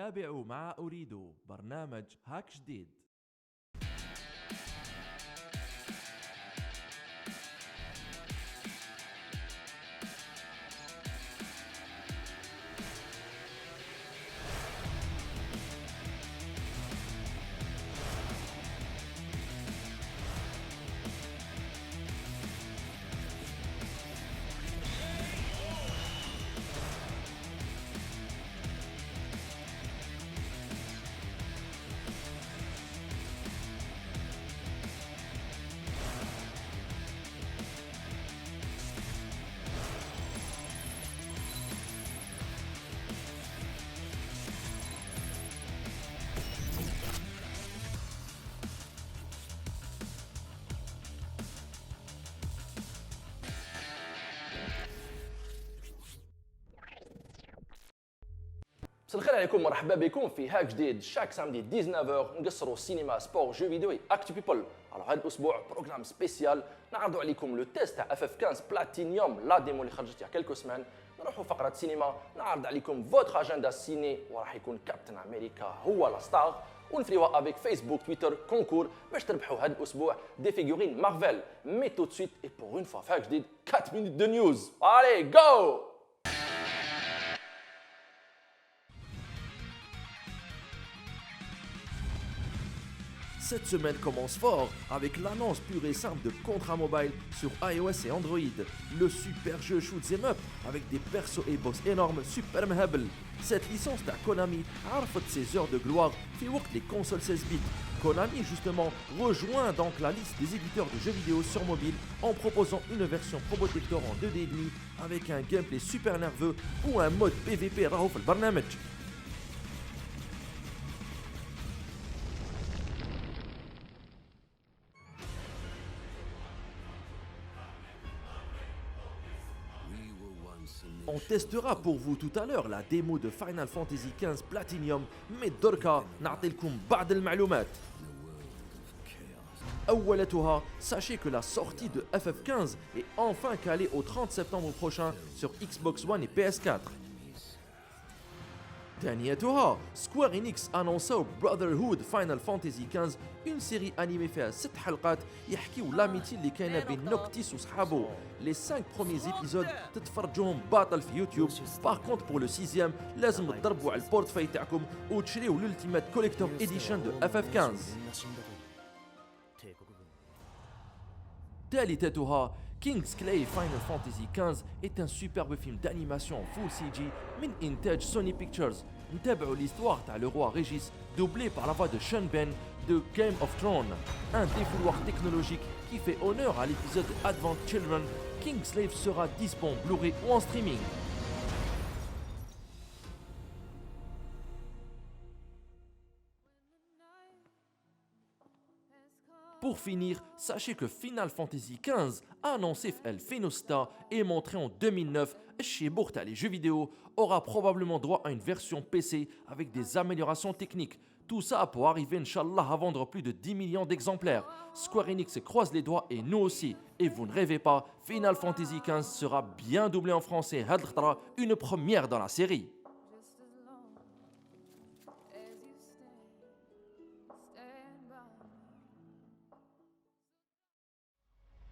تابعوا مع أريد برنامج هاك جديد. مساء الخير عليكم، مرحبا بكم في هاك جديد. شاك سامدي 19h نقصروا سينما سبور جو فيديو اي اكتو بيبل. الوغ هذا الاسبوع بروغرام سبيسيال نعرضوا عليكم لو تيست تاع اف اف 15 بلاتينيوم، لا ديمو اللي خرجت يا كلكو سمان. نروحوا فقره سينما نعرض عليكم فوتر اجندا سيني، وراح يكون كابتن امريكا هو لا ستار، ونفريوها افيك فيسبوك تويتر كونكور باش تربحوا هذا الاسبوع دي فيغورين مارفل. مي تو سويت اي بور اون فوا فاك جديد 4 مينوت دو نيوز. الي جو. Cette semaine commence fort avec l'annonce pure et simple de Contra Mobile sur iOS et Android. Le super jeu shoot'em up avec des persos et boss énormes super mehable. Cette licence de Konami a refait ses heures de gloire fait work les consoles 16 bits. Konami justement rejoint donc la liste des éditeurs de jeux vidéo sur mobile en proposant une version Probotector en 2D avec un gameplay super nerveux ou un mode PVP راهو في البرنامج. On testera pour vous tout à l'heure la démo de Final Fantasy XV Platinum, mais دركا نعطيلكم بعض المعلومات. أولتها, sachez que la sortie de FF15 est enfin calée au 30 septembre prochain sur Xbox One et PS4. ثانيتها, Square Enix annonçao Brotherhood Final Fantasy XV, une série animée فيها 6 حلقات يحكيو لاميتي اللي كاينه بين نوكتيس وصحابو. Les 5 premiers épisodes تتفرجوهم باطل في يوتيوب. Par contre pour le 6e لازم تضربوا على البورتفاي تاعكم وتشريو l'Ultimate Collector Edition de FF15. ثالثتها, King's Clay Final Fantasy XV est un superbe film d'animation full CG من إنتاج Sony Pictures. نتابعوا l'histoire تاع le roi Régis doublé par la voix de Sean Ben de Game of Thrones. Un défouloir technologique qui fait honneur à l'épisode Advent Children. Kingslave sera disponible en Blu-ray ou en streaming. Pour finir, sachez que Final Fantasy XV, annoncé en 2006 et montré en 2009 chez Bourta les jeux vidéo, aura probablement droit à une version PC avec des améliorations techniques. Tout ça pour arriver, Inch'Allah, à vendre plus de 10 millions d'exemplaires. Square Enix croise les doigts et nous aussi. Et vous ne rêvez pas, Final Fantasy XV sera bien doublé en français, une première dans la série.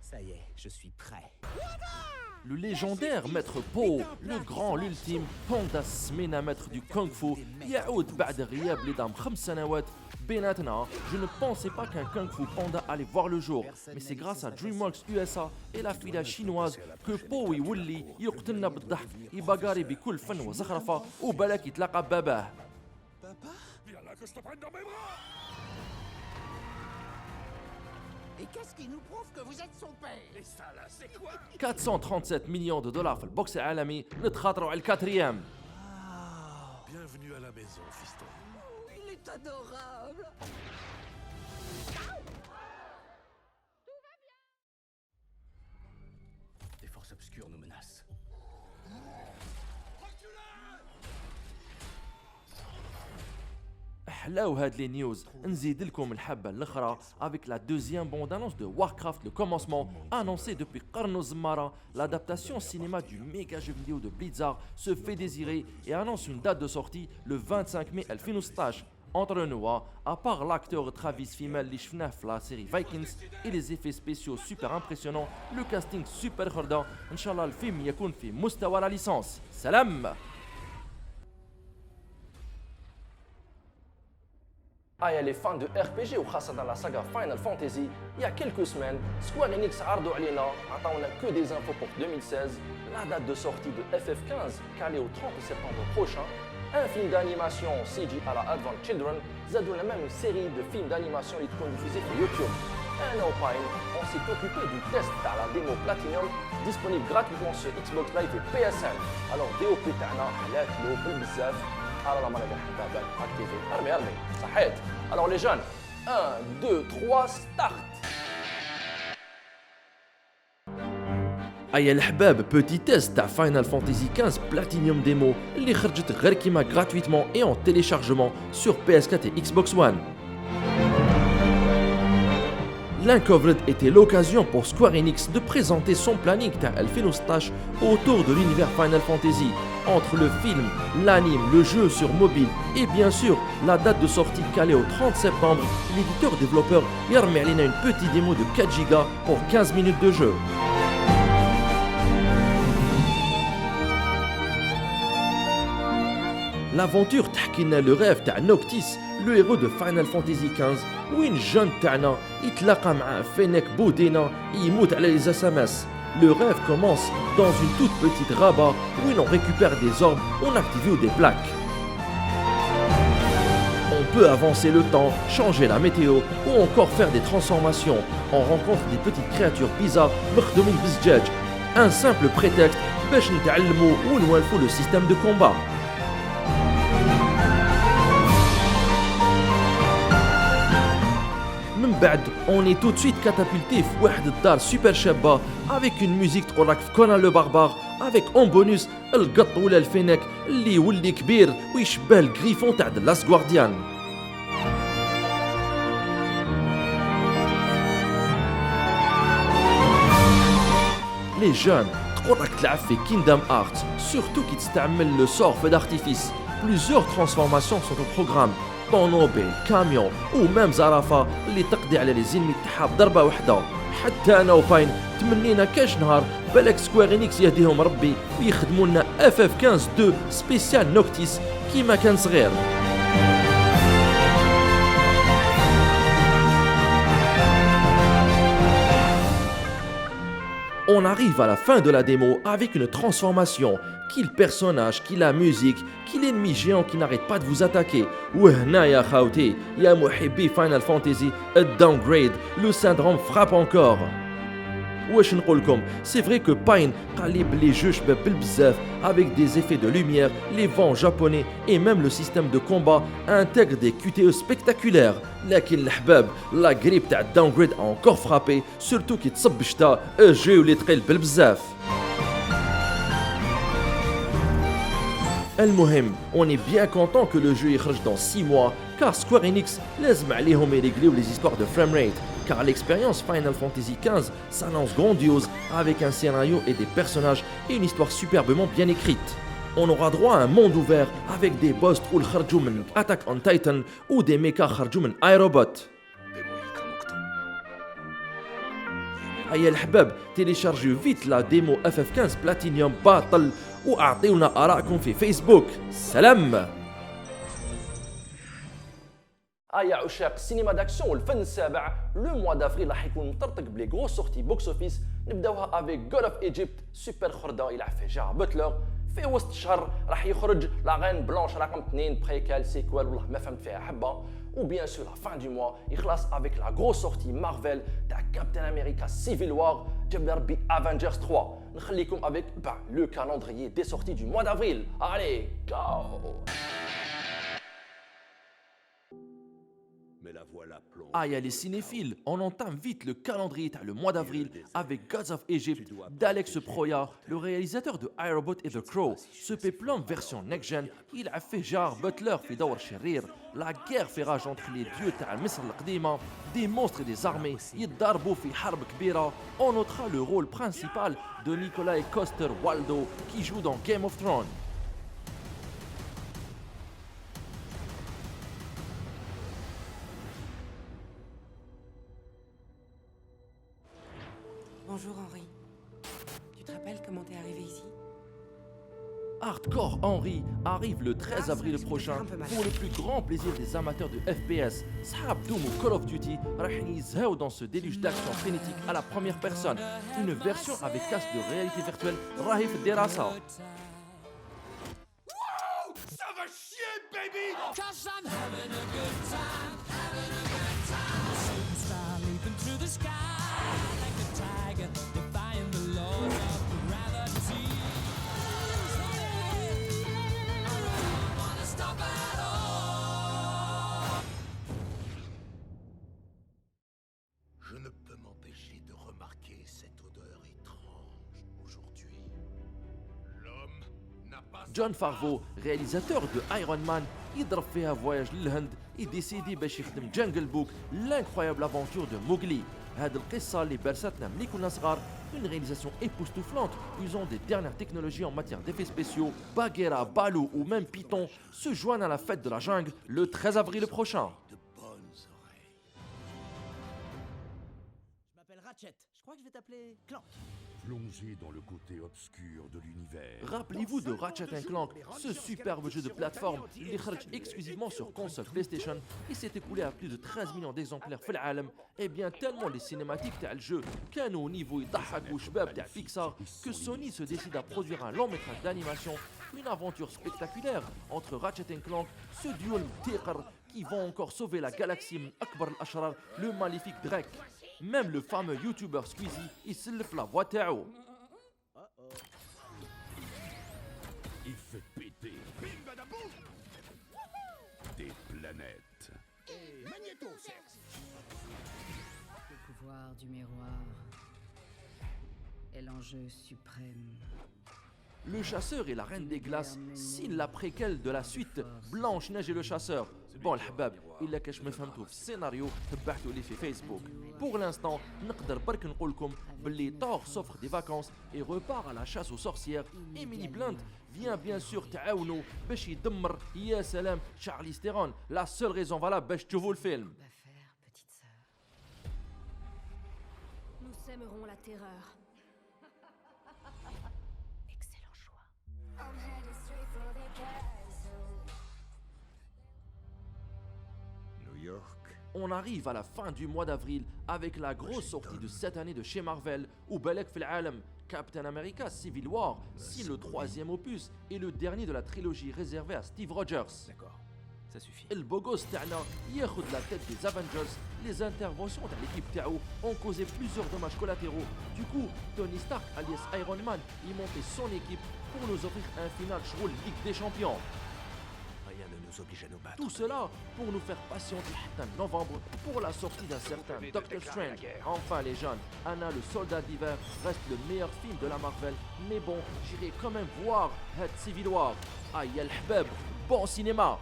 Ça y est, je suis prêt. Le légendaire maître Po, le grand, l'ultime, Panda Smena, maître du Kung Fu, Yaoud Ba'd Riyab Lidam 5 sanawat. Benatna, je ne pensais pas qu'un Kung Fu Panda allait voir le jour, mais c'est grâce à DreamWorks USA et la filiale chinoise que Po يولي يقتلنا بالضحك يباغاري بكل فن وزخرفة وبلاك يتلاقى باباه. Viens là que je te prenne dans mes bras. Et qu'est-ce qui nous prouve que vous êtes son père? Et ça là, c'est quoi? 437 millions de dollars في البوكس العالمي نتخاطروا على الكاتريام. Bienvenue à la maison, fiston. Il est adorable. Des forces obscures nous menacent. حلاو هاد لي نيوز نزيد لكم الحبه الاخرى avec la deuxième bande annonce de Warcraft le commencement annoncé depuis قرن وزمارة. L'adaptation cinéma du méga jeu vidéo de Blizzard se fait désirer et annonce une date de sortie le 25 mai 2016. Entre nous, à part l'acteur Travis Fimmel اللي شفناه في la série Vikings et les effets spéciaux super impressionnants, le casting super خردة. ان شاء الله الفيلم يكون في مستوى la licence. سلام. Les fans de RPG ou dans la saga Final Fantasy, il y a quelques semaines, Square Enix a que des infos pour 2016, la date de sortie de FF15 calée au 30 septembre prochain, un film d'animation CG à la Advent Children, zadou même une série de films d'animation qui sont diffusés sur YouTube. Un Alpine, on s'est occupé du test à la démo Platinum disponible gratuitement sur Xbox Live et PSN. Alors DOP تاعنا حلات له بزاف. Alors ما نقدر activer. ارمي صحيت. Alors les jeunes, 1, 2, 3, start. ايا الحباب بوتي تيست تاع فاينل فانتسي 15 بلاتينيوم ديمو اللي خرجت غير كيما gratuitement et en téléchargement sur PS4 et Xbox One. L'Uncovered était l'occasion pour Square Enix de présenter son planning تاع 2016 autour de l'univers Final Fantasy, entre le film, l'anime, le jeu sur mobile et bien sûr la date de sortie calée au 30 septembre. L'éditeur développeur يرمي علينا une petite démo de 4 Go pour 15 minutes de jeu. L'aventure تحكينا le rêve تاع Noctis, le héros de Final Fantasy XV, وين جون تاعنا يتلاقى مع فينيك بودينا يموت على les SMS. Le rêve commence dans une toute petite rabat où on récupère des orbes, on active des plaques. On peut avancer le temps, changer la météo ou encore faire des transformations. On rencontre des petites créatures bizarres, مخدومين بزجاج. Un simple prétexte باش نتعلموا ونولفوا le système de combat. On est tout de suite catapulté في الدار super شابة avec une musique تقولك في Conan le barbare avec en bonus القط ولا الفينك اللي يولي كبير ويشبه الغريفون تاع The Last Guardian. Les jeunes تقولك تلعب في Kingdom Hearts surtout كي تستعمل le sort feu d'artifice. Plusieurs transformations sont au programme. طونوبيل، كاميون ومام زرافة اللي تقضي على لي زينمي تاعها بضربة وحدة. حتى انا وباين تمنينا كاش نهار بالك سكوير انيكس يهديهم ربي ويخدموا لنا FF15 2 سبيسيال نوكتيس كيما كان صغير. On arrive à la fin de la démo avec une transformation, qui le personnage, qui la musique, qui l'ennemi géant qui n'arrête pas de vous attaquer. وهنا يا خاوتي يا محبي Final Fantasy, downgrade, le syndrome frappe encore. واش نقولكم, c'est vrai que Pine قالب les jeux شباب بالبزاف avec des effets de lumière, les vents japonais et même le système de combat intègre des QTE spectaculaires. لكن الحباب la grippe تاع downgrade a encore frappé, surtout كي تصب الشتا الجو اللي ثقيل بالبزاف. المهم, on est bien content que le jeu يخرج dans 6 mois car Square Enix لازم عليهم يريغليو les histoires de framerate car l'expérience Final Fantasy XV s'annonce grandiose avec un scénario et des personnages et une histoire superbement bien écrite. On aura droit à un monde ouvert avec des boss تقول خرجوا من Attack on Titan ou des mechas خرجوا من iRobot. أيا الحباب, téléchargez vite la démo FF15 Platinum باطل واعطيونا آراءكم في فيسبوك. سلام. يا عشاق السينما داكسيون والفن السابع, لو موا دافريل راح يكون مطرطق بلي غروس سورتي بوكس اوفيس. نبداوها افيك جود اوف ايجيبت سوبر خرده يلعب فيه جيرار بوتلر. في وسط الشهر راح يخرج لا غين بلانش رقم 2 بريكال سيكوال والله ما فهمت فيها حبه. وبيان سور لا فان دو موا يخلص افيك لا غروس سورتي مارفل تاع كابتن امريكا سيفيل وار جاب ربي افنجرز 3. نخليكم افيك لو كالندريي دي سورتي دو موا دافريل. allez go. Mais la voilà plongée. Ah, y'a les cinéphiles, on entame vite le calendrier le mois d'avril avec Gods of Egypt d'Alex Proya, le réalisateur de iRobot et The Crow. Ce péplum version next-gen, il a fait Gérard Butler في دور شرير. La guerre fait rage entre les dieux تاع مصر القديمة, des monstres et des armées يتضاربوا في حرب كبيرة. On notera le rôle principal de Nikolai Coster-Waldau qui joue dans Game of Thrones. Bonjour Henri. Tu te rappelles comment t'es arrivé ici? Hardcore Henry arrive le 13 avril prochain pour le plus grand plaisir des amateurs de FPS. Sahab Doom ou Call of Duty راح يزهاو dans ce déluge d'action frénétique à la première personne. Une version avec casque de réalité virtuelle راهي في الدراسة. Ça va chier, baby! Je ne peux m'empêcher de remarquer cette odeur étrange aujourd'hui. L'homme n'a pas... John Favreau, réalisateur de Iron Man, يضرب فيها voyage للهند يديسيدي باش يخدم جانجل بوك l'incroyable aventure de Mowgli. هاد القصة اللي برساتنا ملي كنا صغار, une réalisation époustouflante usant des dernières technologies en matière d'effets spéciaux. Bagheera, Baloo ou même Python se joignent à la fête de la jungle le 13 avril prochain. de bonnes oreilles. Je m'appelle Ratchet. Je crois que je vais t'appeler Clank. Plongé dans le côté obscur de l'univers. Rappelez-vous de Ratchet & Clank, ce superbe jeu de plateforme qui est exclusivement sur console PlayStation et s'est écoulé à plus de 13 millions d'exemplaires في العالم. Et bien tellement les cinématiques تاع le jeu كانوا au niveau يضحكوا شباب تاع Pixar que Sony se décide à produire un long métrage d'animation, une aventure spectaculaire entre Ratchet & Clank, ce duo المتيقر qui vont encore sauver la galaxie من أكبر الأشرار, le maléfique Drake. Même le fameux YouTuber Squeezie يسلف la voix تاعو. Il fait péter. Bim badaboum! Des planètes. Et magnéto, Le pouvoir du miroir est l'enjeu suprême. Le chasseur et la reine des glaces, signe la préquelle de la suite Blanche-Neige et le chasseur. Bon الحباب إلا كاش ما فهمتوا في السيناريو تبعتوا لي في فيسبوك. Pour l'instant, نقدر برك نقول لكم باللي Thor s'offre des vacances et repart à la chasse aux sorcières. Emily Blunt vient bien sûr تعاونو باش يدمر يا سلام Charlize Theron. La seule raison valable باش تشوفوا الفيلم. Va faire, petite sœur. Nous sèmerons la terreur. Excellent choix. New York. On arrive à la fin du mois d'avril avec la grosse sortie de cette année de chez Marvel ou بالك في العالم. Captain America Civil War signe le troisième opus et le dernier de la trilogie réservée à Steve Rogers. D'accord, ça suffit. البوغوس تاعنا ياخذ la tête des Avengers. Les interventions de l'équipe تاعو ont causé plusieurs dommages collatéraux. Du coup, Tony Stark alias Iron Man y montait son équipe pour nous offrir un final شغل Ligue des Champions. Rien ne nous oblige à nous battre. Tout cela pour nous faire patienter jusqu'à novembre pour la sortie d'un certain Doctor Strange. Enfin les jeunes, Anna le soldat d'hiver reste le meilleur film de la Marvel, mais bon, j'irai quand même voir Head Civil War. Aïe el Hbab, bon cinéma.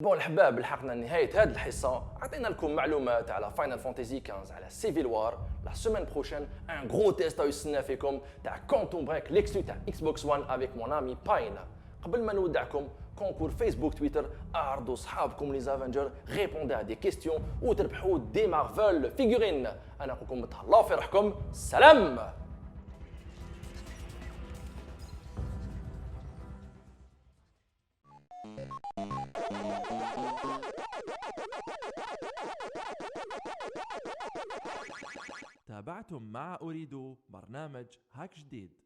بون الحباب لحقنا لنهاية هذه الحصة عطينا لكم معلومات على فاينل فانتزي 15 على سيفيل وار لا سيمين بروشين ان غرو تيست يستنى فيكم تاع كونتوم بريك ليكسو تاع اكس بوكس 1 افيك مون امي باين قبل ما نودعكم كونكور فيسبوك تويتر اعرضوا صحابكم لي زافنجر ريبوندي على دي كيستيون وتربحوا دي مارفل فيغورين انا اخوكم تهلاو في روحكم سلام تابعتم مع أريد برنامج هاك جديد.